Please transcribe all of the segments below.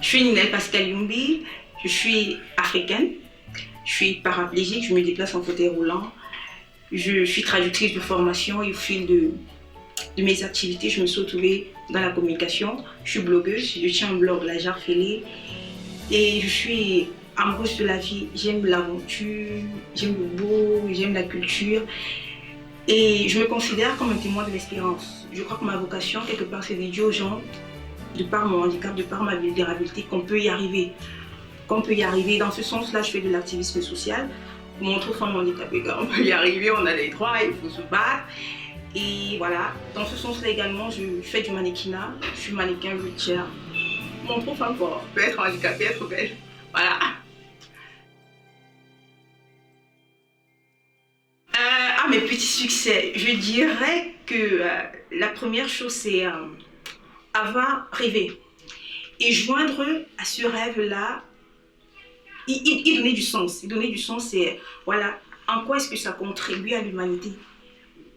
Je suis Ninel Pascal Yumbi, je suis africaine, je suis paraplégique, je me déplace en fauteuil roulant. Je suis traductrice de formation et au fil de mes activités, je me suis retrouvée dans la communication. Je suis blogueuse, je tiens un blog, La Jarre Fêlée, et je suis amoureuse de la vie. J'aime l'aventure, j'aime le beau, j'aime la culture. Et je me considère comme un témoin de l'espérance. Je crois que ma vocation, quelque part, c'est de dire aux gens, de par mon handicap, de par ma vulnérabilité, qu'on peut y arriver. Qu'on peut y arriver. Dans ce sens-là, je fais de l'activisme social. Pour montrer aux femmes handicapées qu'on peut y arriver, on a les droits, il faut se battre. Et voilà, dans ce sens-là également, je fais du mannequinat. Je suis mannequin wheelchair. Montre aux femmes qu'on peut être handicapée, être belle. Voilà. Mes petits succès, je dirais que la première chose, c'est avoir rêvé et joindre à ce rêve-là, y donner du sens. Y donner du sens, c'est voilà, en quoi est-ce que ça contribue à l'humanité.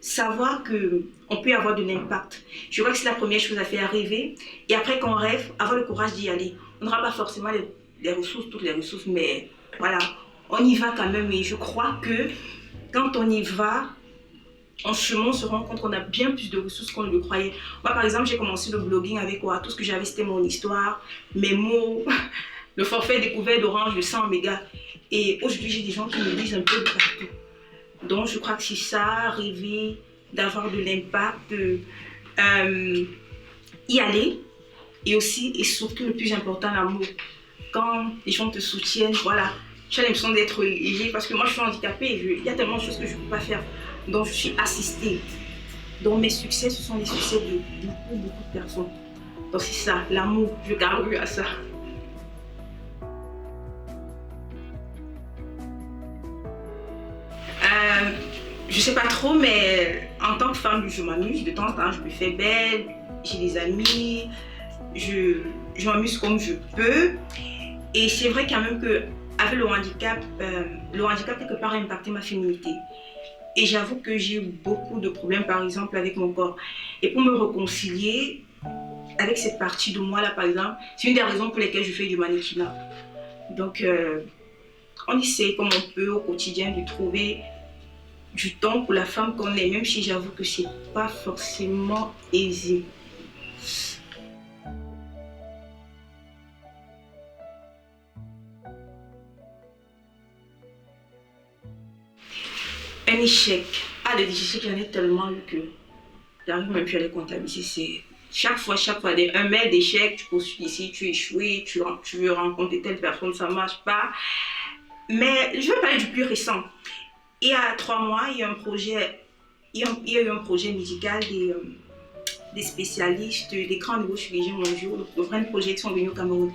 Savoir qu'on peut avoir de l'impact. Je crois que c'est la première chose à faire, rêver. Et après qu'on rêve, avoir le courage d'y aller. On n'aura pas forcément les ressources, toutes les ressources, mais voilà, on y va quand même. Et je crois que quand on y va, en chemin, on se rend compte qu'on a bien plus de ressources qu'on ne le croyait. Moi, par exemple, j'ai commencé le blogging avec quoi? Tout ce que j'avais, c'était mon histoire, mes mots, le forfait découvert d'Orange de 100 mégas. Et aujourd'hui, j'ai des gens qui me lisent un peu de partout. Donc, je crois que c'est ça, rêver, d'avoir de l'impact, y aller. Et aussi, et surtout, le plus important, l'amour. Quand les gens te soutiennent, voilà, j'ai l'impression d'être léger parce que moi, je suis handicapée. Il y a tellement de choses que je ne peux pas faire. Donc, je suis assistée. Donc, mes succès, ce sont les succès de beaucoup de personnes. Donc, c'est ça, l'amour, je garde à ça. Je sais pas trop, mais en tant que femme, je m'amuse. De temps en temps, je me fais belle, j'ai des amis, je m'amuse comme je peux. Et c'est vrai quand même qu'avec le handicap quelque part a impacté ma féminité. Et j'avoue que j'ai eu beaucoup de problèmes, par exemple, avec mon corps. Et pour me réconcilier avec cette partie de moi-là, par exemple, c'est une des raisons pour lesquelles je fais du mannequinat. Donc, on essaie comme on peut au quotidien de trouver du temps pour la femme qu'on est, même si j'avoue que c'est pas forcément aisé. Un échec. Des échecs, j'en ai tellement eu que j'arrive même plus à les comptabiliser. Chaque fois, un mail d'échec, tu poursuis ici, tu échoues, tu veux rencontrer telle personne, ça marche pas. Mais je vais parler du plus récent. Il y a 3 mois, il y a eu un projet médical des spécialistes, des grands neurochirurgiens mondiaux, de vrais projets qui sont venus au Cameroun.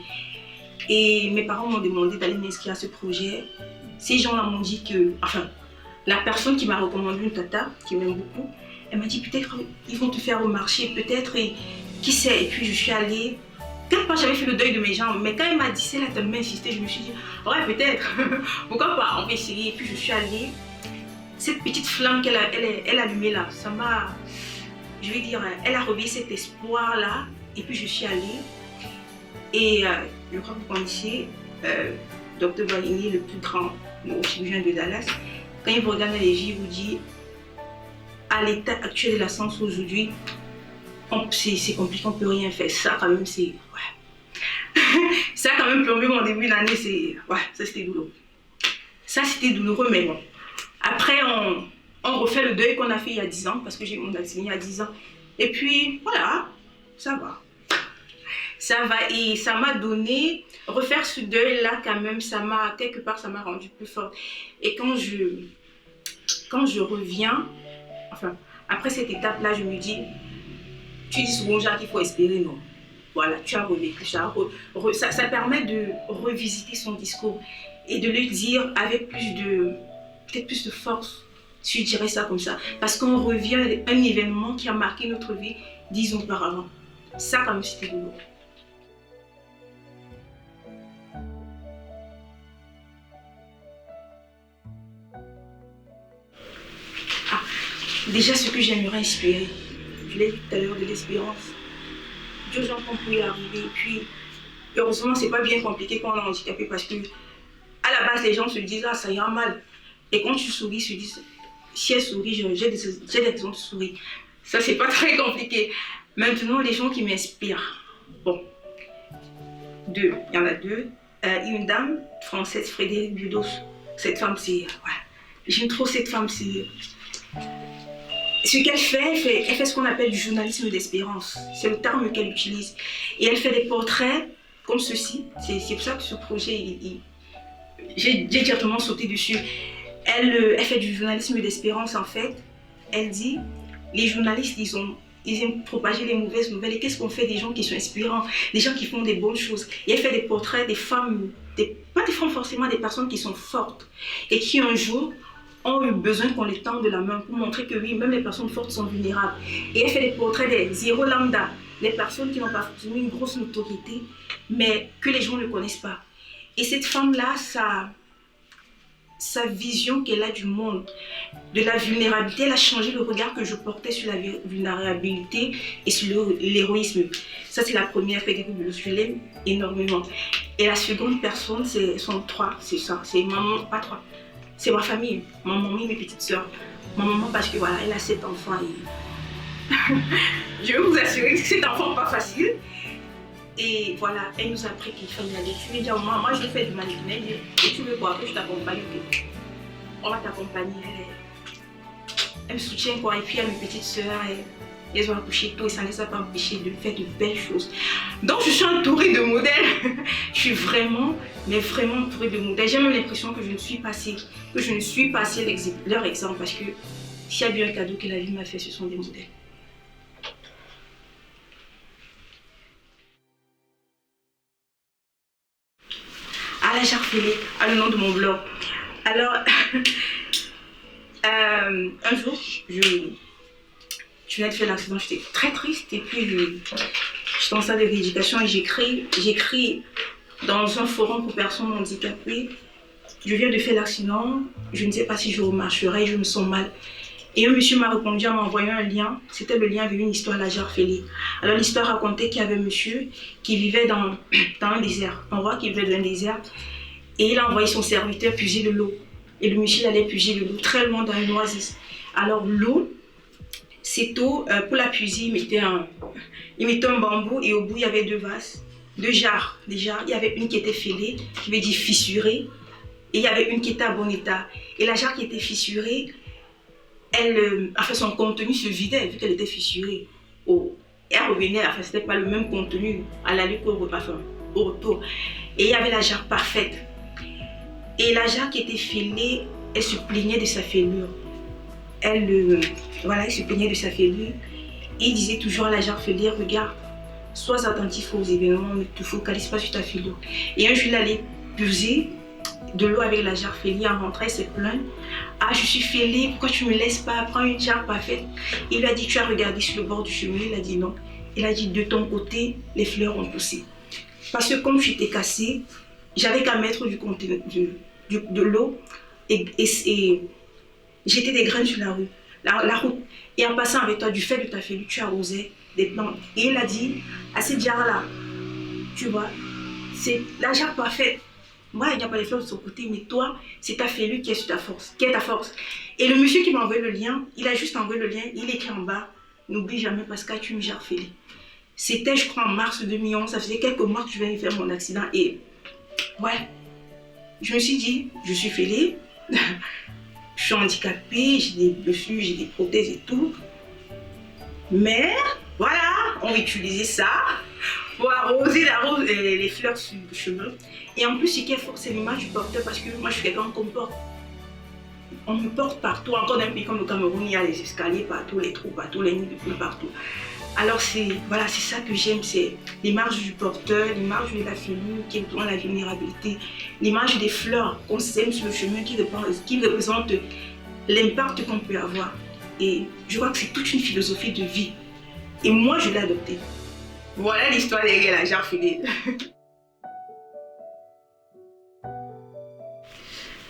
Et mes parents m'ont demandé d'aller m'inscrire à ce projet. Ces gens-là m'ont dit que, la personne qui m'a recommandé une tata, qui m'aime beaucoup, elle m'a dit peut-être ils vont te faire remarcher, peut-être, qui sait. Et puis je suis allée. Quelque part, j'avais fait le deuil de mes jambes, mais quand elle m'a dit ça, elle a tellement insisté, je me suis dit, ouais, peut-être, pourquoi pas, on va essayer. Et puis je suis allée. Cette petite flamme qu'elle a allumée là, ça m'a, je vais dire, elle a réveillé cet espoir-là. Et puis je suis allée. Et je crois que vous connaissez Dr Baligny, le plus grand neurochirurgien de Dallas. Quand il vous regarde dans les yeux, il vous dit, à l'état actuel de la science aujourd'hui, c'est compliqué, on ne peut rien faire. Ça, quand même, c'est... Ouais. Ça a quand même plombé mon début d'année, c'est... Ouais, ça, c'était douloureux. Ça, c'était douloureux, mais bon. Après, on refait le deuil qu'on a fait il y a 10 ans, parce que j'ai eu mon accident il y a 10 ans. Et puis, voilà, ça va. Ça va, et ça m'a donné... Refaire ce deuil-là, quand même, quelque part, ça m'a rendu plus forte. Et quand je reviens, après cette étape-là, je me dis, tu dis souvent, Jacques, qu'il faut espérer, non. Voilà, tu as revécu ça. Ça permet de revisiter son discours et de le dire avec peut-être plus de force, si je dirais ça comme ça. Parce qu'on revient à un événement qui a marqué notre vie 10 ans auparavant. Ça, quand même, c'était douloureux. Déjà, ce que j'aimerais inspirer, je l'ai dit tout à l'heure, de l'espérance. Deux gens qu'on peut y arriver. Et puis, Heureusement, c'est pas bien compliqué quand on est handicapé parce que à la base, les gens se disent ah, ça ira mal. Et quand tu souris, ils se disent si elle sourit, j'ai des raisons de sourire. Ça, c'est pas très compliqué. Maintenant, les gens qui m'inspirent. Bon, il y en a deux. Une dame française, Frédérique Budos. Cette femme, c'est. Voilà. J'aime trop cette femme. C'est. Ce qu'elle fait, elle fait ce qu'on appelle du journalisme d'espérance. C'est le terme qu'elle utilise. Et elle fait des portraits comme ceci. C'est pour ça que ce projet, j'ai directement sauté dessus. Elle fait du journalisme d'espérance en fait. Elle dit, les journalistes, ils aiment propager les mauvaises nouvelles. Et qu'est-ce qu'on fait des gens qui sont inspirants, des gens qui font des bonnes choses. Et elle fait des portraits des femmes, pas des femmes forcément, des personnes qui sont fortes et qui un jour ont eu besoin qu'on les tende de la main pour montrer que oui, même les personnes fortes sont vulnérables. Et elle fait des portraits des zéro lambda, les personnes qui n'ont pas forcément une grosse notoriété, mais que les gens ne connaissent pas. Et cette femme-là, sa vision qu'elle a du monde, de la vulnérabilité, elle a changé le regard que je portais sur la vulnérabilité et sur l'héroïsme. Ça, c'est la première, Frédérique Budos, je l'aime énormément. Et la seconde personne, sont trois, c'est ça, c'est maman, pas trois. C'est ma famille, ma maman et mes petites sœurs. Ma maman, parce que voilà, elle a 7 enfants. Et... je veux vous assurer que 7 enfants n'est pas facile. Et voilà, elle nous a appris qu'il fallait aller. Tu lui dis, moi je fais du mannequinat. Et tu veux quoi que je t'accompagne? On va t'accompagner. Elle me soutient quoi. Et puis il y a mes petites sœurs. Elles ont accouché tôt et ça ne les a pas empêchées de faire de belles choses. Donc je suis entourée de modèles. Je suis vraiment, mais vraiment entourée de modèles. J'ai même l'impression que je ne suis pas assez leur exemple. Parce que s'il y a bien un cadeau que la vie m'a fait, ce sont des modèles. À la Jarfélé, à le nom de mon blog. Alors, un jour, je venais de faire l'accident, j'étais très triste et puis j'étais en salle de rééducation et j'écris dans un forum pour personnes handicapées. Je viens de faire l'accident, je ne sais pas si je remarcherai, je me sens mal. Et un monsieur m'a répondu en m'envoyant un lien, c'était le lien avec une histoire à la Jarfélé. Alors l'histoire racontait qu'il y avait un monsieur qui vivait dans un désert, on voit qu'il vivait dans un désert et il a envoyé son serviteur puiser de l'eau. Et le monsieur allait puiser de l'eau très loin dans une oasis. Alors l'eau, cette eau, pour la puiser, il mettait un bambou et au bout il y avait deux vases, deux jarres. Il y avait une qui était fêlée, qui veut dire fissurée, et il y avait une qui était à bon état. Et la jarre qui était fissurée, son contenu se vidait vu qu'elle était fissurée. Elle revenait, c'était pas le même contenu à l'aller qu'au retour. Et il y avait la jarre parfaite. Et la jarre qui était fêlée, elle se plaignait de sa fêlure. Elle se plaignait de sa fêlure. Et il disait toujours à la jarre fêlée, regarde, sois attentif aux événements, ne te focalise pas sur ta fêlure. Et un jour, il allait puiser de l'eau avec la jarre fêlée. En rentrant, il s'est plaint. Ah, je suis fêlée, pourquoi tu ne me laisses pas prendre une jarre parfaite? Il lui a dit, tu as regardé sur le bord du chemin? Il a dit non. Il a dit, de ton côté, les fleurs ont poussé. Parce que comme j'étais cassée, j'avais qu'à mettre de l'eau et jeter des graines sur la route. Et en passant avec toi, du fait de ta fêlure, tu arrosais des plantes. Et il a dit, à cette jarre-là, tu vois, c'est la jarre parfaite. Moi, il n'y a pas les fleurs de son côté, mais toi, c'est ta fêlure qui est ta force. Et le monsieur qui m'a envoyé le lien, il a juste envoyé le lien, il écrit en bas, n'oublie jamais Pascal, tu es une jarre fêlée. C'était, je crois, en mars 2011, ça faisait quelques mois que je venais faire mon accident. Et ouais, je me suis dit, je suis fêlée, je suis handicapée, j'ai des blessures, j'ai des prothèses et tout. Mais voilà, on va utiliser ça pour arroser les fleurs sur le chemin. Et en plus, ce qui est fort, c'est l'image du porteur parce que moi, je suis quelqu'un qu'on me porte. On me porte partout. Encore dans un pays comme le Cameroun, il y a les escaliers partout, les trous partout, les nids de poules partout. Alors, c'est ça que j'aime, c'est l'image du porteur, l'image de la fêlure qui est dans la vulnérabilité, l'image des fleurs qu'on sème sur le chemin qui représente l'impact qu'on peut avoir. Et je vois que c'est toute une philosophie de vie. Et moi, je l'ai adoptée. Voilà l'histoire derrière la jarre fêlée.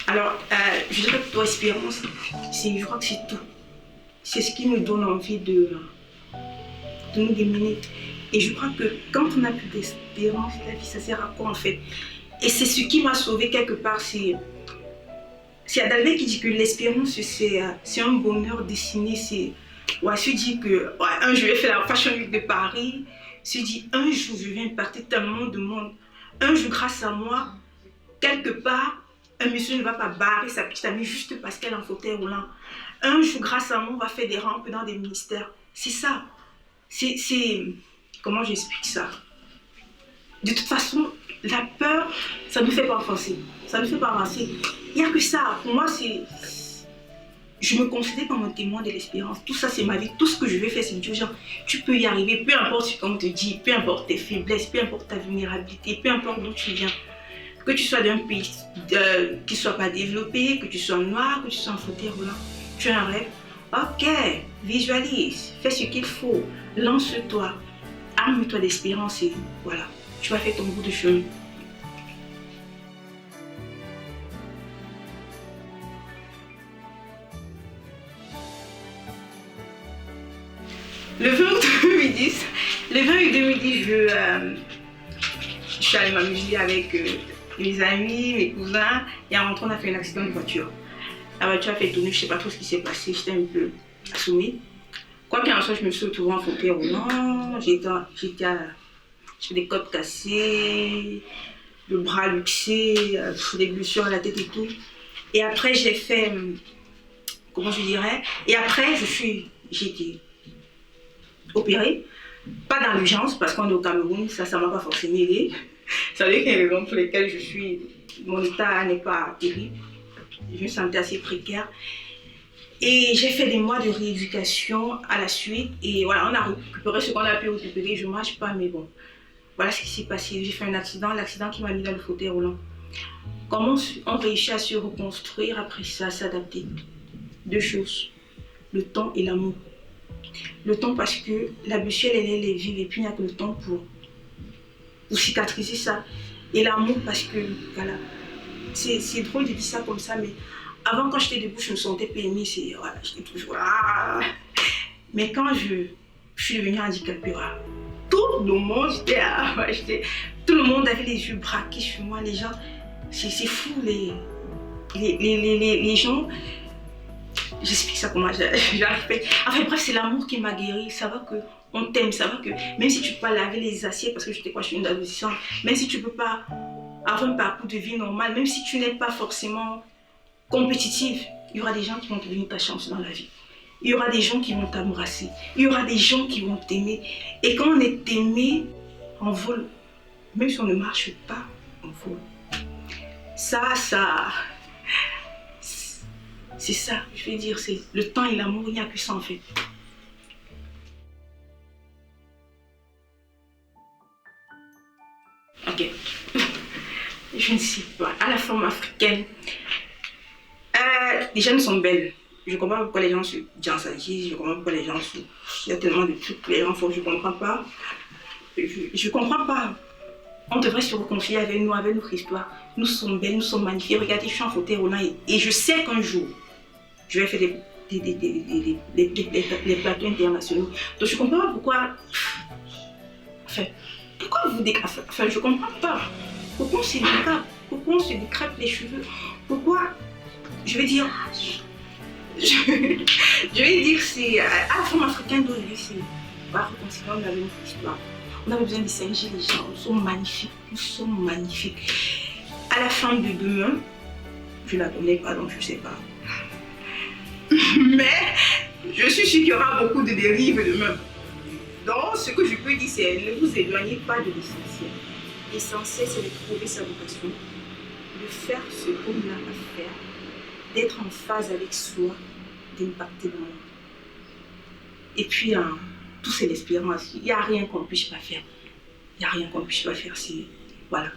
Alors, je dirais que pour Espérance, je crois que c'est tout. C'est ce qui nous donne envie de nous démener. Et je crois que quand on n'a plus d'espérance, la vie, ça sert à quoi en fait? Et c'est ce qui m'a sauvée quelque part. C'est Adalbert qui dit que l'espérance, c'est un bonheur dessiné. Ouais, se dit que ouais, un jour, je vais faire la Fashion Week de Paris. Se dit un jour, je vais impacter tellement de monde. Un jour, grâce à moi, quelque part, un monsieur ne va pas barrer sa petite amie juste parce qu'elle est en fauteuil roulant. Un jour, grâce à moi, on va faire des rampes dans des ministères. C'est ça. Comment j'explique ça? De toute façon, la peur, ça ne nous fait pas avancer. Ça ne nous fait pas avancer. Il n'y a que ça. Pour moi, je me considère comme un témoin de l'espérance. Tout ça, c'est ma vie. Tout ce que je vais faire, c'est dire, genre, tu peux y arriver, peu importe ce qu'on te dit, peu importe tes faiblesses, peu importe ta vulnérabilité, peu importe d'où tu viens. Que tu sois d'un pays qui ne soit pas développé, que tu sois noir, que tu sois en fauteuil roulant, tu as un rêve. Ok, visualise, fais ce qu'il faut, lance-toi, arme-toi d'espérance et voilà, tu vas faire ton bout de chemin. Le 20 août 2010, je suis allée m'amuser avec mes amis, mes cousins, et en rentrant, on a fait un accident de voiture. La voiture a fait tourner, je ne sais pas trop ce qui s'est passé, j'étais un peu assommée. Quoi qu'il en soit, je me suis retrouvée en fauteuil roulant, j'ai des côtes cassées, le bras luxé, des blessures à la tête et tout. Et après, j'ai fait, comment je dirais, et après, j'ai été opérée, pas dans l'urgence, parce qu'on est au Cameroun, ça ne m'a pas forcément aidé. Ça veut dire qu'il y a des raisons pour lesquelles mon état n'est pas terrible. Je me sentais assez précaire. Et j'ai fait des mois de rééducation à la suite. Et voilà, on a récupéré ce qu'on a pu récupérer. Je ne marche pas, mais bon. Voilà ce qui s'est passé. J'ai fait un accident, l'accident qui m'a mis dans le fauteuil roulant. Comment on réussit à se reconstruire après ça, s'adapter? Deux choses, le temps et l'amour. Le temps parce que la blessure, elle est vive et puis il n'y a que le temps pour cicatriser ça. Et l'amour parce que, voilà, c'est drôle de dire ça comme ça, mais avant quand j'étais debout, je me sentais pénible, voilà, j'étais toujours là. Mais quand je suis devenue handicapée, voilà, tout le monde, tout le monde avait les yeux braqués sur moi, les gens, c'est fou, les gens, j'explique ça comment j'arrive. Enfin bref, c'est l'amour qui m'a guéri, ça va que on t'aime, ça va que même si tu peux pas laver les assiettes parce que je suis une adolescente, même si tu peux pas avoir un parcours de vie normal, même si tu n'es pas forcément compétitive, il y aura des gens qui vont te donner ta chance dans la vie. Il y aura des gens qui vont t'embrasser, il y aura des gens qui vont t'aimer. Et quand on est aimé, on vole. Même si on ne marche pas, on vole. C'est ça, je vais dire, c'est le temps et l'amour, il n'y a que ça en fait. Ok, je ne sais pas, à la forme africaine, les jeunes sont belles. Je comprends pas pourquoi les gens se disent, je comprends pas pourquoi les gens se... Il y a tellement de trucs que les gens font, je comprends pas. Je comprends pas. On devrait se réconcilier avec nous, avec notre histoire. Nous sommes belles, nous sommes magnifiques. Regardez, je suis en fauteuil roulant et je sais qu'un jour, je vais faire des plateaux internationaux. Donc je comprends pas pourquoi... Enfin, pourquoi vous décrapez? Enfin, je comprends pas. Pourquoi on se décrape? Pourquoi on se décrape les cheveux? Pourquoi? Je vais dire... Je vais dire, c'est à la forme africaine d'aujourd'hui, c'est pas réconcilier, on avait notre histoire. On a besoin de singer les gens, nous sommes magnifiques, nous sommes magnifiques. À la femme de demain, je la connais pas, donc je sais pas. Mais je suis sûre qu'il y aura beaucoup de dérives demain. Donc, ce que je peux dire, c'est ne vous éloignez pas de l'essentiel. L'essentiel, c'est de trouver sa vocation, de faire ce qu'on a à faire, d'être en phase avec soi, d'impacter le monde. Et puis, tout c'est l'espérance. Il n'y a rien qu'on ne puisse pas faire. Il n'y a rien qu'on ne puisse pas faire. Voilà.